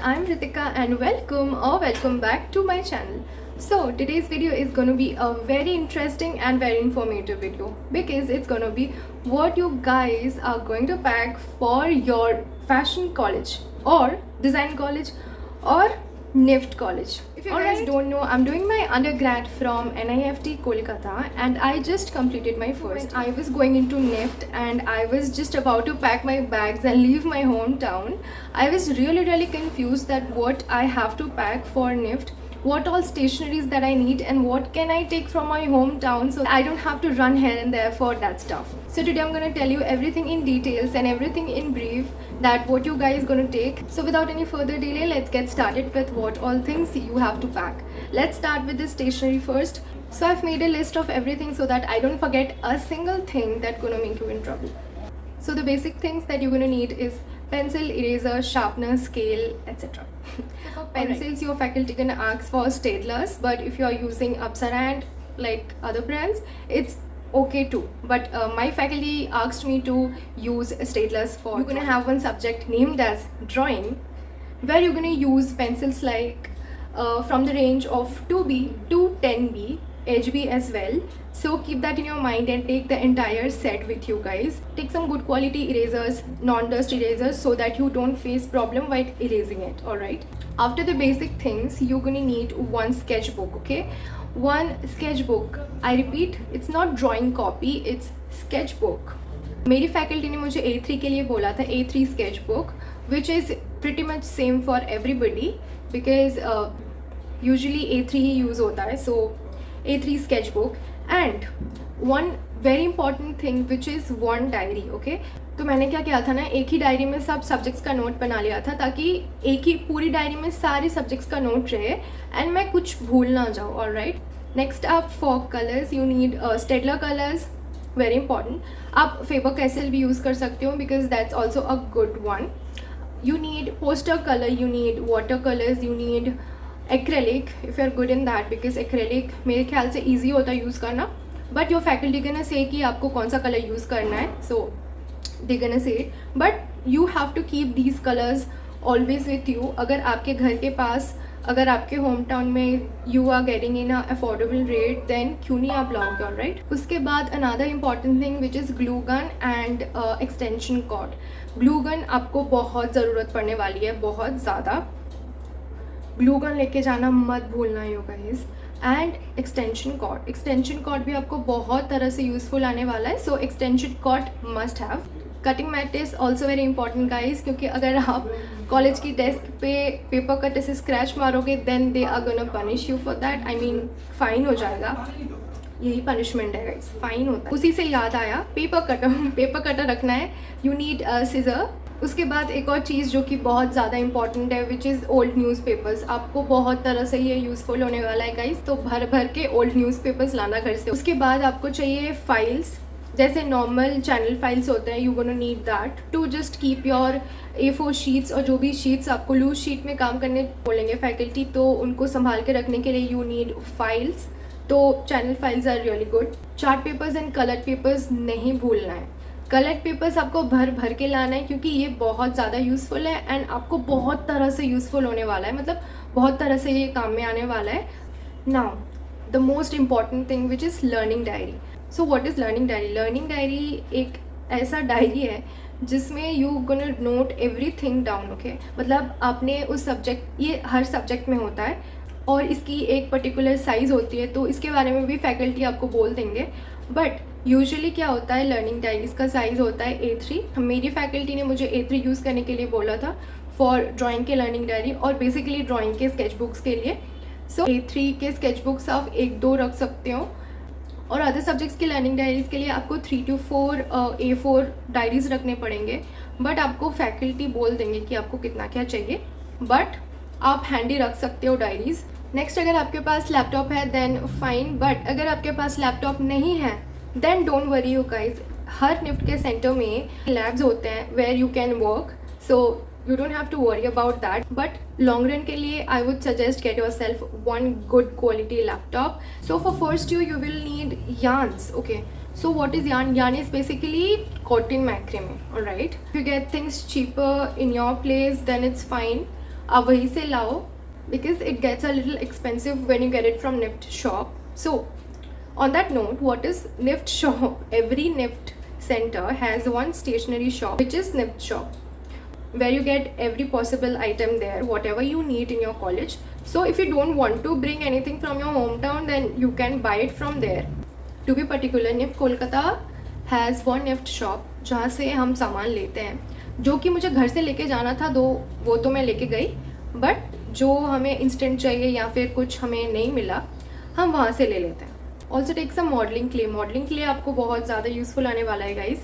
I'm Ritika and welcome back to my channel. So today's video is going to be a very interesting and very informative video because it's going to be what you guys are going to pack for your fashion college or design college or NIFT college. If you guys don't know, I'm doing my undergrad from NIFT Kolkata and I just completed my first. I was going into NIFT and I was just about to pack my bags and leave my hometown. I was really confused that what I have to pack for NIFT, what all stationeries that I need and what can I take from my hometown so I don't have to run here and there for that stuff. So today I'm going to tell you everything in details and everything in brief that what you guys going to take. So without any further delay, let's get started with what all things you have to pack. Let's start with the stationery first. So I've made a list of everything so that I don't forget a single thing that's going to make you in trouble. So the basic things that you're going to need is pencil, eraser, sharpener, scale, etc. For pencils, your faculty can ask for Staedtlers, but if you are using Apsara and like other brands, it's okay too. But my faculty asked me to use Staedtlers for. You're gonna have one subject named as drawing, where you're gonna use pencils like from the range of 2B to 10B, HB as well. So keep that in your mind and take the entire set with you guys. Take some good quality erasers, non-dust erasers, so that you don't face problem while erasing it. Alright. After the basic things, you're gonna need one sketchbook, okay? One sketchbook. I repeat, it's not drawing copy, it's sketchbook. मेरी faculty ने मुझे A3 के लिए बोला था A3 sketchbook, which is pretty much same for everybody because usually A3 he use होता है. So A3 sketchbook and one very important thing which is one diary, okay? तो मैंने क्या किया था ना, एक ही डायरी में सब सब्जेक्ट्स का नोट बना लिया था ताकि एक ही पूरी डायरी में सारे सब्जेक्ट्स का नोट रहे एंड मैं कुछ भूल ना जाऊँ. ऑलराइट. नेक्स्ट आप for colours you need Staedtler colours, very important. आप फेबर कैसल भी यूज़ कर सकते हो because that's also a good one. You need poster colour, you need water colours, you need acrylic if you are good in that because acrylic मेरे ख्याल से easy होता है यूज़ करना. But your faculty can say कि आपको कौन सा कलर यूज़ करना है. सो they're gonna say it, but you have to keep these colors always with you. अगर आपके घर के पास, अगर आपके होम टाउन में you are getting in a affordable rate, then क्यों नहीं आप लाओगे. ऑलराइट. उसके बाद another important thing which is glue gun and extension cord. glue gun आपको बहुत ज़रूरत पड़ने वाली है, बहुत ज़्यादा. glue gun लेके जाना मत भूलना you guys. And extension cord भी आपको बहुत तरह से यूज़फुल आने वाला है. So extension cord must have. Cutting mat is also very important guys, क्योंकि अगर आप कॉलेज की डेस्क पे पेपर कटर से स्क्रैच मारोगे then they are gonna punish you for that. I mean fine हो जाएगा. यही पनिशमेंट है गाइज, फाइन होता है. उसी से याद आया, पेपर कटर रखना है. You need scissor. उसके बाद एक और चीज़ जो कि बहुत ज़्यादा इंपॉर्टेंट है विच इज़ ओल्ड न्यूज़पेपर्स. आपको बहुत तरह से ये यूज़फुल होने वाला है गाइस, तो भर के ओल्ड न्यूज़पेपर्स लाना घर से. उसके बाद आपको चाहिए फाइल्स, जैसे नॉर्मल चैनल फाइल्स होते हैं. You gonna need that to just keep your A4 sheets, और जो भी शीट्स आपको लूज शीट में काम करने बोलेंगे फैकल्टी, तो उनको संभाल के रखने के लिए यू नीड फाइल्स. तो channel files are really good. Chart papers and colour papers नहीं भूलना है. कलर पेपर्स आपको भर के लाना है क्योंकि ये बहुत ज़्यादा यूज़फुल है एंड आपको बहुत तरह से यूज़फुल होने वाला है, मतलब बहुत तरह से ये काम में आने वाला है. Now the most important thing which is learning diary. So what is learning diary? Learning diary एक ऐसा डायरी है जिसमें you gonna note everything down, okay? मतलब आपने उस सब्जेक्ट, ये हर सब्जेक्ट में होता है और इसकी एक पर्टिकुलर साइज़ होती है, तो इसके बारे में भी फैकल्टी आपको बोल देंगे. बट यूजुअली क्या होता है, लर्निंग डायरीज़ का साइज़ होता है A3. मेरी फैकल्टी ने मुझे A3 यूज़ करने के लिए बोला था फॉर ड्राइंग के लर्निंग डायरी और बेसिकली ड्राइंग के स्केचबुक्स के लिए. सो A3 के स्केचबुक्स आप 1-2 रख सकते हो और अदर सब्जेक्ट्स की लर्निंग डायरीज़ के लिए आपको 3 to 4 A4 डायरीज़ रखने पड़ेंगे. बट आपको फैकल्टी बोल देंगे कि आपको कितना क्या चाहिए, बट आप हैंडी रख सकते हो डायरीज़. नेक्स्ट, अगर आपके पास लैपटॉप है देन फाइन, बट अगर आपके पास लैपटॉप नहीं है then don't worry you guys. हर निफ्ट के सेंटर में लैब्स होते हैं where you can work, so you don't have to worry about that. But long run के लिए I would suggest get yourself one good quality laptop. So for first you will need yarns, okay? So what is yarn? Yarn is basically cotton macrame, alright? If you get things cheaper in your place then it's fine. आप वहीं से लाओ, because it gets a little expensive when you get it from NIFT shop. So on that note, what is Nift shop? Every Nift center has one stationery shop, which is Nift shop, where you get every possible item there, whatever you need in your college. So if you don't want to bring anything from your hometown, then you can buy it from there. To be particular, Nift Kolkata has one Nift shop जहाँ से हम सामान लेते हैं, जो कि मुझे घर से लेके जाना था, दो वो तो मैं लेके गई, बट जो हमें इंस्टेंट चाहिए या फिर कुछ हमें नहीं मिला, हम वहाँ से ले लेते हैं. Also take some modelling clay. Modelling clay आपको बहुत ज़्यादा यूजफुल आने वाला है guys.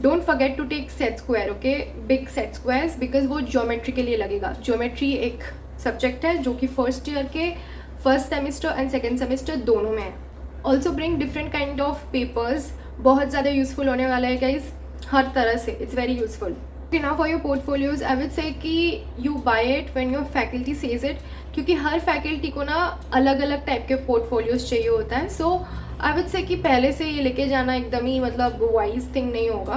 Don't forget to take set square, okay, big set squares, because वो ज्योमेट्री के लिए लगेगा. ज्योमेट्री एक सब्जेक्ट है जो कि फर्स्ट ईयर के first semester and second semester दोनों में है. Also bring different kind of papers. बहुत ज़्यादा यूजफुल होने वाला है गाइज, हर तरह से. It's very useful. Now for your portfolios, I would say कि you buy it when your faculty says it, क्योंकि हर फैकल्टी को ना अलग अलग टाइप के पोर्टफोलियोज चाहिए होता है. सो आई वुड से कि पहले से ये लेके जाना एकदम ही मतलब वाइज थिंग नहीं होगा.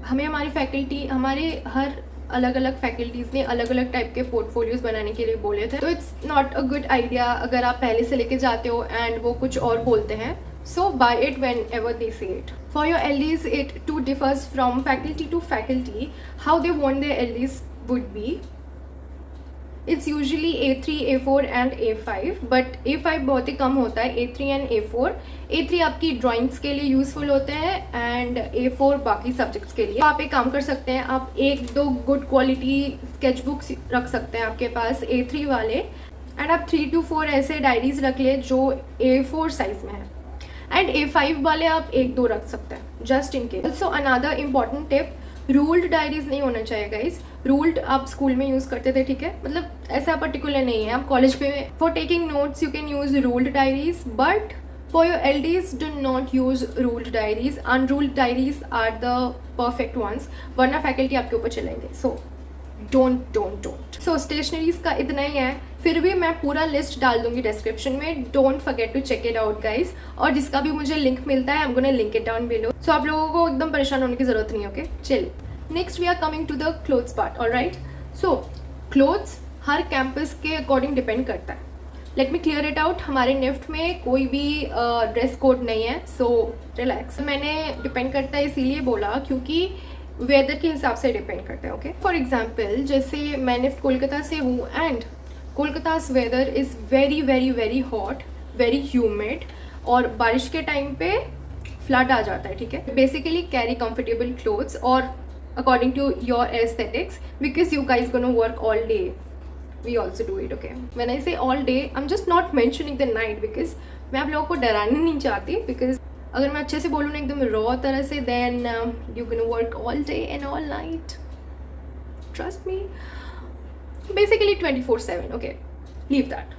हमें हमारी फैकल्टी, हमारे हर अलग अलग फैकल्टीज़ ने अलग अलग टाइप के पोर्टफोलियोज बनाने के लिए बोले थे. तो it's not a good idea अगर आप पहले से लेके जाते हो एंड वो कुछ और बोलते हैं. So buy it whenever they say it. For your LDs, it too differs from faculty to faculty. How they want their LDs would be. It's usually A3, A4 and A5, but A5 बहुत ही कम होता है. A3 and A4. A3 आपकी drawings के लिए useful होते हैं and A4 बाकी subjects के लिए. आप एक काम कर सकते हैं, आप एक दो गुड क्वालिटी स्केच बुक्स रख सकते हैं आपके पास A3 वाले, एंड आप 3 to 4 ऐसे डायरीज रख ले जो A4 साइज में है, एंड A5 वाले आप एक दो रख सकते हैं just in case. Also another important tip, ruled diaries नहीं होना चाहिए गाइज. रूल्ड आप स्कूल में यूज़ करते थे, ठीक है, मतलब ऐसा पर्टिकुलर नहीं है. आप कॉलेज में for taking notes you can use ruled diaries, but for your LDs do not use ruled diaries. Unruled diaries are the perfect ones, वरना फैकल्टी आपके ऊपर चलेंगे. So don't. सो स्टेशनरीज का इतना ही है, फिर भी मैं पूरा लिस्ट डाल दूंगी डिस्क्रिप्शन में. Don't forget to check it out guys. और जिसका भी मुझे लिंक मिलता है, I am gonna link it down below. So आप लोगों को एकदम परेशान होने की जरूरत नहीं है. Okay, chill. Next we are coming to the clothes part. Alright, so clothes हर कैंपस के अकॉर्डिंग डिपेंड करता है. Let me clear it out. हमारे निफ्ट में कोई भी ड्रेस कोड नहीं है, सो रिलैक्स. मैंने डिपेंड करता है इसीलिए बोला क्योंकि वेदर के हिसाब से डिपेंड करता है. ओके, फॉर एग्जाम्पल जैसे मैं निफ्ट कोलकाता से हूँ and कोलकाता's weather is very hot, very humid, और बारिश के टाइम पे फ्लड आ जाता है, ठीक है. बेसिकली कैरी comfortable clothes और according to your aesthetics, because you guys gonna work all day. We also do it, okay. When I say all day, I'm just not mentioning the night because मैं आप लोगों को डराने नहीं चाहती. because अगर मैं अच्छे से बोलूँ ना एकदम रॉ तरह से, then you gonna work all day and all night. Trust me. Basically 24/7, okay, leave that.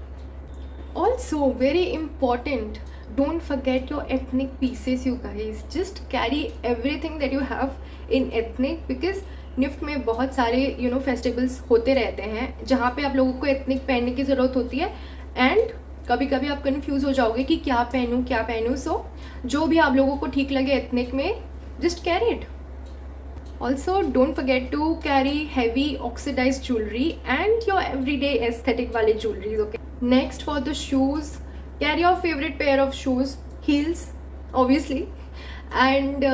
Also very important, don't forget your ethnic pieces you guys. Just carry everything that you have in ethnic, because NIFT में बहुत सारे festivals होते रहते हैं जहाँ पे आप लोगों को एथनिक पहनने की ज़रूरत होती है, एंड कभी कभी आप कन्फ्यूज़ हो जाओगे कि क्या पहनूँ. सो जो भी आप लोगों को ठीक लगे एथनिक में, just carry it. Also, don't forget to carry heavy oxidized jewelry and your everyday aesthetic wale jewelries, okay. Next, for the shoes, carry your favorite pair of shoes, heels obviously, and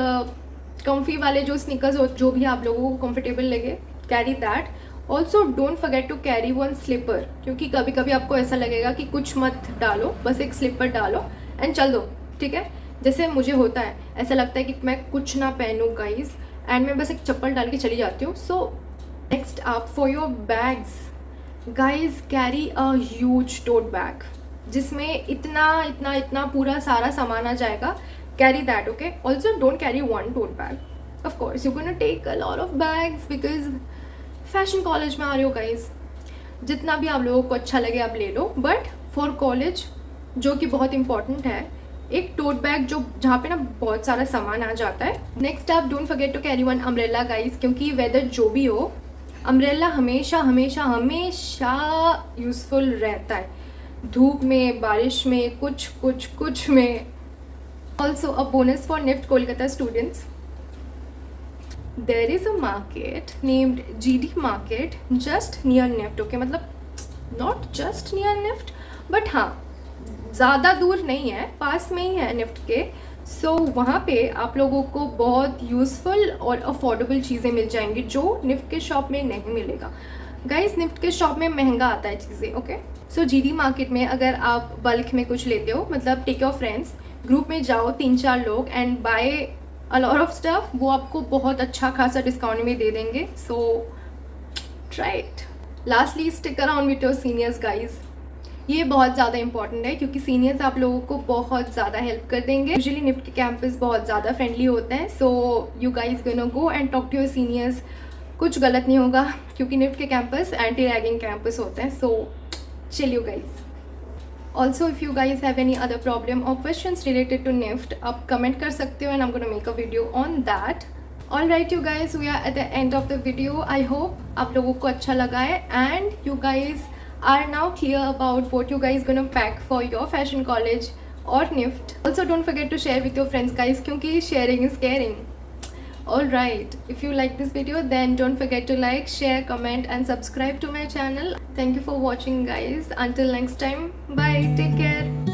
comfy wale jo sneakers ho, jo bhi aap logo ko comfortable lage, carry that. Also don't forget to carry one slipper, क्योंकि कभी कभी आपको ऐसा लगेगा कि कुछ मत डालो, बस एक स्लीपर डालो एंड चल दो, ठीक है. जैसे मुझे होता है, ऐसा लगता है कि मैं कुछ ना पहनूँ गाइज, एंड मैं बस एक चप्पल डाल के चली जाती हूँ. So next up, for your bags guys, carry a huge tote bag जिसमें इतना पूरा सारा सामान आ जाएगा. Carry that, okay. Also don't carry one tote bag. Of course you gonna take a lot of bags because fashion college में आ रहे हो गाइज. जितना भी आप लोगों को अच्छा लगे आप ले लो, बट फॉर कॉलेज जो कि बहुत इंपॉर्टेंट है, एक टोट बैग जो जहाँ पे ना बहुत सारा सामान आ जाता है. नेक्स्ट आप don't forget to carry one umbrella guys, क्योंकि वेदर जो भी हो, अम्ब्रेला हमेशा यूज़फुल रहता है, धूप में, बारिश में, कुछ में. Also a bonus for NIFT Kolkata students, there is a market named GD Market just near NIFT. Okay, मतलब not just near NIFT, but हाँ ज़्यादा दूर नहीं है, पास में ही है निफ्ट के. सो वहाँ पे आप लोगों को बहुत यूज़फुल और अफोर्डेबल चीज़ें मिल जाएंगी जो निफ्ट के शॉप में नहीं मिलेगा. गाइस, निफ्ट के शॉप में महंगा आता है चीज़ें. ओके, सो जीडी मार्केट में अगर आप बल्क में कुछ लेते हो, मतलब टेक योर फ्रेंड्स, ग्रुप में जाओ 3-4 लोग and buy a lot of stuff, वो आपको बहुत अच्छा खासा डिस्काउंट में दे देंगे. So try it. Lastly, stick around with your seniors guys. ये बहुत ज़्यादा इंपॉर्टेंट है क्योंकि सीनियर्स आप लोगों को बहुत ज़्यादा हेल्प कर देंगे. यूजुअली निफ्ट के कैंपस बहुत ज़्यादा फ्रेंडली होते हैं. So you guys gonna go and talk to your seniors. कुछ गलत नहीं होगा क्योंकि निफ्ट के कैंपस एंटी रैगिंग कैंपस होते हैं. So chill you guys. Also if you guys have any other problem और क्वेश्चंस रिलेटेड टू निफ्ट, आप कमेंट कर सकते हो and I am gonna make a video on that. All right you guys, we are at the end of the video. I hope आप लोगों को अच्छा लगा है and you guys are now clear about what you guys gonna pack for your fashion college or NIFT. Also don't forget to share with your friends guys क्योंकि sharing is caring. Alright, if you like this video then don't forget to like, share, comment and subscribe to my channel. Thank you for watching guys. Until next time, bye, take care.